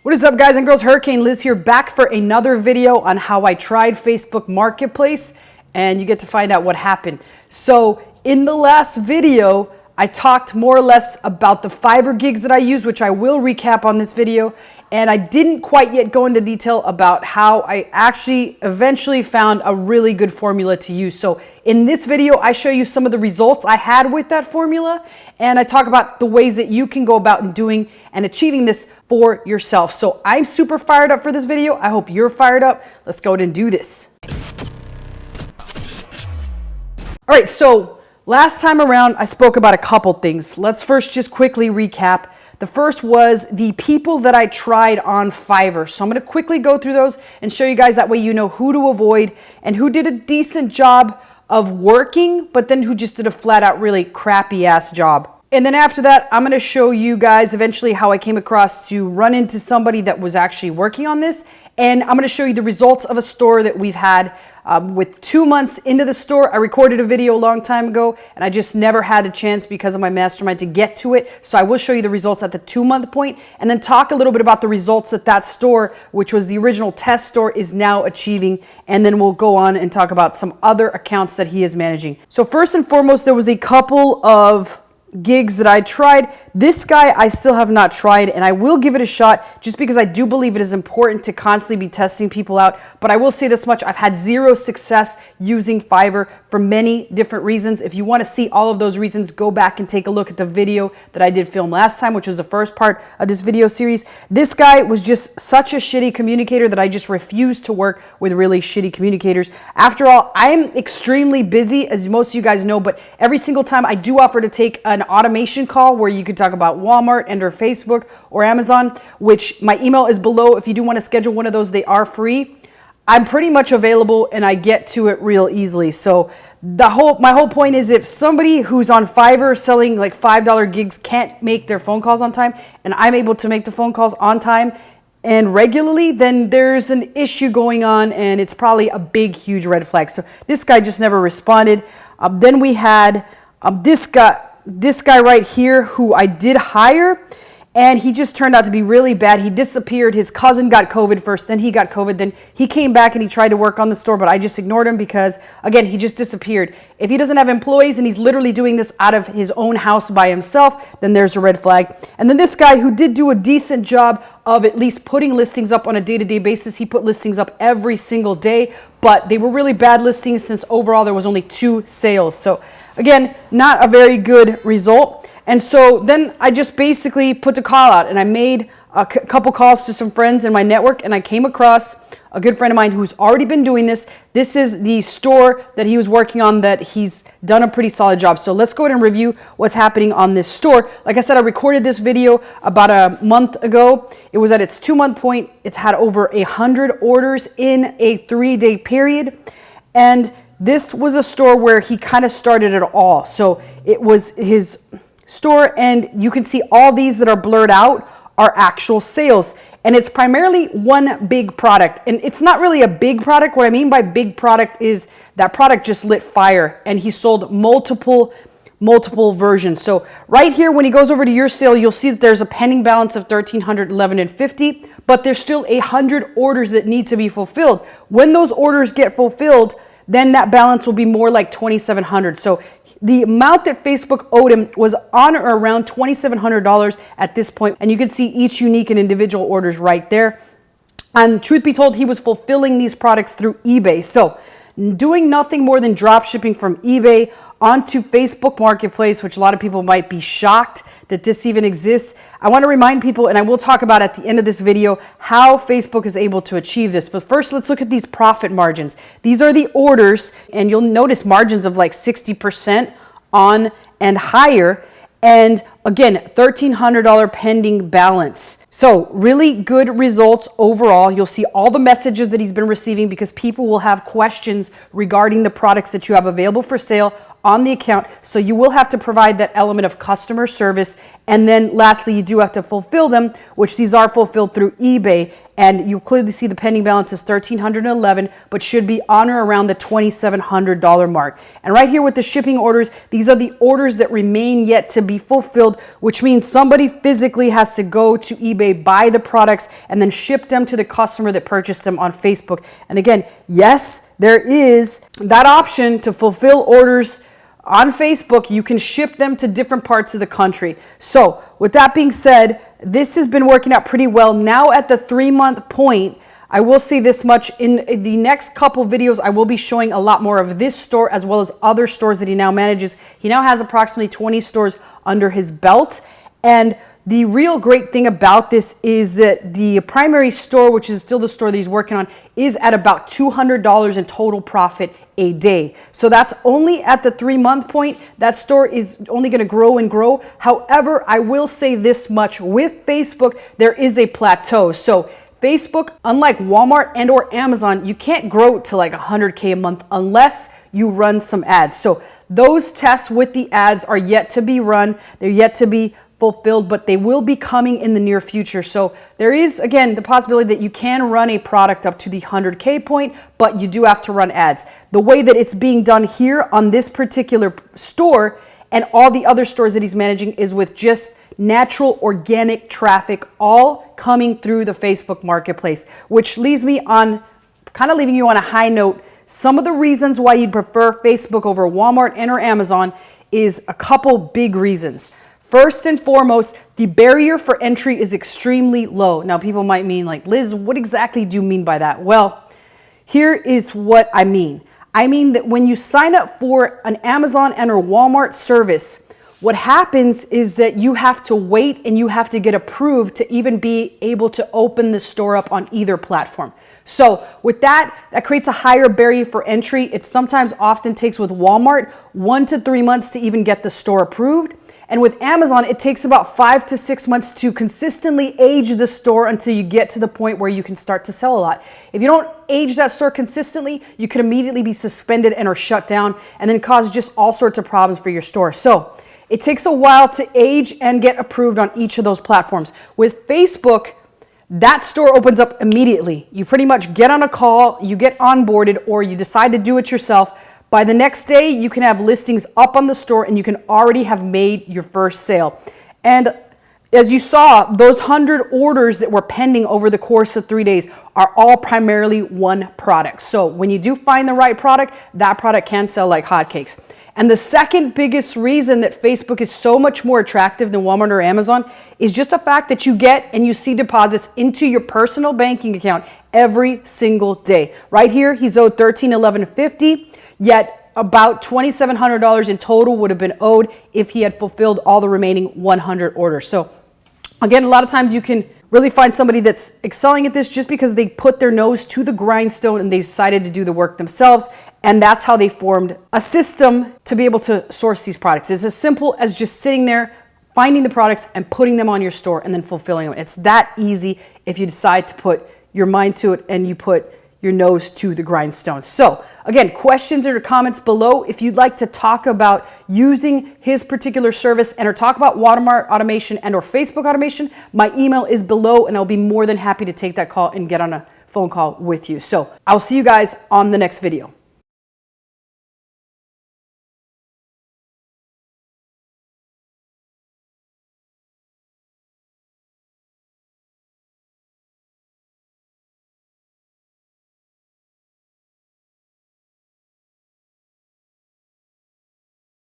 What is up, guys and girls? Hurricane Liz here, back for another video on how I tried Facebook Marketplace, and you get to find out what happened. So in the last video, I talked more or less about the Fiverr gigs that I use, which I will recap on this video. And I didn't quite yet go into detail about how I actually eventually found a really good formula to use. So in this video, I show you some of the results I had with that formula. And I talk about the ways that you can go about doing and achieving this for yourself. So I'm super fired up for this video. I hope you're fired up. Let's go ahead and do this. All right, so last time around, I spoke about a couple things. Let's first just quickly recap. The first was the people that I tried on Fiverr. So I'm going to quickly go through those and show you guys, that way you know who to avoid and who did a decent job of working, but then who just did a flat out really crappy ass job. And then after that, I'm going to show you guys eventually how I came across to run into somebody that was actually working on this. And I'm going to show you the results of a store that we've had with 2 months into the store. I recorded a video a long time ago and I just never had a chance because of my mastermind to get to it. So I will show you the results at the 2-month point and then talk a little bit about the results that that store, which was the original test store, is now achieving. And then we'll go on and talk about some other accounts that he is managing. So first and foremost, there was a couple of gigs that I tried. This guy I still have not tried, and I will give it a shot just because I do believe it is important to constantly be testing people out. But I will say this much: I've had zero success using Fiverr for many different reasons. If you want to see all of those reasons, go back and take a look at the video that I did film last time, which was the first part of this video series. This guy was just such a shitty communicator that I just refused to work with really shitty communicators. After all, I'm extremely busy, as most of you guys know, but every single time I do offer to take an automation call where you could talk about Walmart and or Facebook or Amazon, which my email is below. If you do want to schedule one of those, they are free. I'm pretty much available and I get to it real easily. So my whole point is, if somebody who's on Fiverr selling like $5 gigs can't make their phone calls on time and I'm able to make the phone calls on time and regularly, then there's an issue going on and it's probably a big, huge red flag. So this guy just never responded. Then we had this guy right here who I did hire, and he just turned out to be really bad. He disappeared. His cousin got COVID first, then he got COVID, then he came back and he tried to work on the store, but I just ignored him because, again, he just disappeared. If he doesn't have employees and he's literally doing this out of his own house by himself, then there's a red flag. And then this guy who did do a decent job of at least putting listings up on a day-to-day basis. He put listings up every single day, but they were really bad listings since overall there was only 2 sales. So again, not a very good result. And so then I just basically put the call out and I made a couple calls to some friends in my network, and I came across a good friend of mine who's already been doing this. This is the store that he was working on that he's done a pretty solid job. So let's go ahead and review what's happening on this store. Like I said, I recorded this video about a month ago. It was at its 2-month point. It's had over 100 orders in a 3-day period. And this was a store where he kind of started it all. So it was his store, and you can see all these that are blurred out are actual sales. And it's primarily one big product. And it's not really a big product. What I mean by big product is that product just lit fire, and he sold multiple versions. So right here, when he goes over to your sale, you'll see that there's a pending balance of $1,311.50, but there's still 100 orders that need to be fulfilled. When those orders get fulfilled, then that balance will be more like $2,700. So the amount that Facebook owed him was on or around $2,700 at this point. And you can see each unique and individual orders right there. And truth be told, he was fulfilling these products through eBay. So doing nothing more than drop shipping from eBay onto Facebook Marketplace, which a lot of people might be shocked that this even exists. I want to remind people, and I will talk about at the end of this video, how Facebook is able to achieve this. But first, let's look at these profit margins. These are the orders, and you'll notice margins of like 60% on and higher. And again, $1,300 pending balance. So really good results overall. You'll see all the messages that he's been receiving because people will have questions regarding the products that you have available for sale on the account. So you will have to provide that element of customer service. And then lastly, you do have to fulfill them, which these are fulfilled through eBay. And you clearly see the pending balance is $1,311, but should be on or around the $2,700 mark. And right here with the shipping orders, these are the orders that remain yet to be fulfilled, which means somebody physically has to go to eBay, buy the products, and then ship them to the customer that purchased them on Facebook. And again, yes, there is that option to fulfill orders on Facebook. You can ship them to different parts of the country. So with that being said, this has been working out pretty well. Now at the 3-month point, I will say this much, in the next couple videos, I will be showing a lot more of this store as well as other stores that he now manages. He now has approximately 20 stores under his belt. And the real great thing about this is that the primary store, which is still the store that he's working on, is at about $200 in total profit a day. So that's only at the 3-month point. That store is only going to grow and grow. However, I will say this much, with Facebook, there is a plateau. So Facebook, unlike Walmart and or Amazon, you can't grow to like 100K a month unless you run some ads. So those tests with the ads are yet to be run. They're yet to be fulfilled, but they will be coming in the near future. So there is, again, the possibility that you can run a product up to the 100K point, but you do have to run ads. The way that it's being done here on this particular store and all the other stores that he's managing is with just natural organic traffic, all coming through the Facebook marketplace, which leaves me on kind of leaving you on a high note. Some of the reasons why you'd prefer Facebook over Walmart and or Amazon is a couple big reasons. First and foremost, the barrier for entry is extremely low. Now, people might mean like, Liz, what exactly do you mean by that? Well, here is what I mean. I mean that when you sign up for an Amazon and or Walmart service, what happens is that you have to wait and you have to get approved to even be able to open the store up on either platform. So with that creates a higher barrier for entry. It sometimes often takes with Walmart 1 to 3 months to even get the store approved. And with Amazon, it takes about 5 to 6 months to consistently age the store until you get to the point where you can start to sell a lot. If you don't age that store consistently, you could immediately be suspended and or shut down and then cause just all sorts of problems for your store. So it takes a while to age and get approved on each of those platforms. With Facebook, that store opens up immediately. You pretty much get on a call, you get onboarded, or you decide to do it yourself. By the next day, you can have listings up on the store and you can already have made your first sale. And as you saw, those 100 orders that were pending over the course of 3 days are all primarily one product. So when you do find the right product, that product can sell like hotcakes. And the second biggest reason that Facebook is so much more attractive than Walmart or Amazon is just the fact that you get and you see deposits into your personal banking account every single day. Right here, he's owed $1,311.50. Yet about $2,700 in total would have been owed if he had fulfilled all the remaining 100 orders. So again, a lot of times you can really find somebody that's excelling at this just because they put their nose to the grindstone and they decided to do the work themselves. And that's how they formed a system to be able to source these products. It's as simple as just sitting there, finding the products and putting them on your store and then fulfilling them. It's that easy if you decide to put your mind to it and you put your nose to the grindstone. So again, questions or comments below if you'd like to talk about using his particular service and or talk about watermark automation and or Facebook automation. My email is below and I'll be more than happy to take that call and get on a phone call with you. So I'll see you guys on the next video.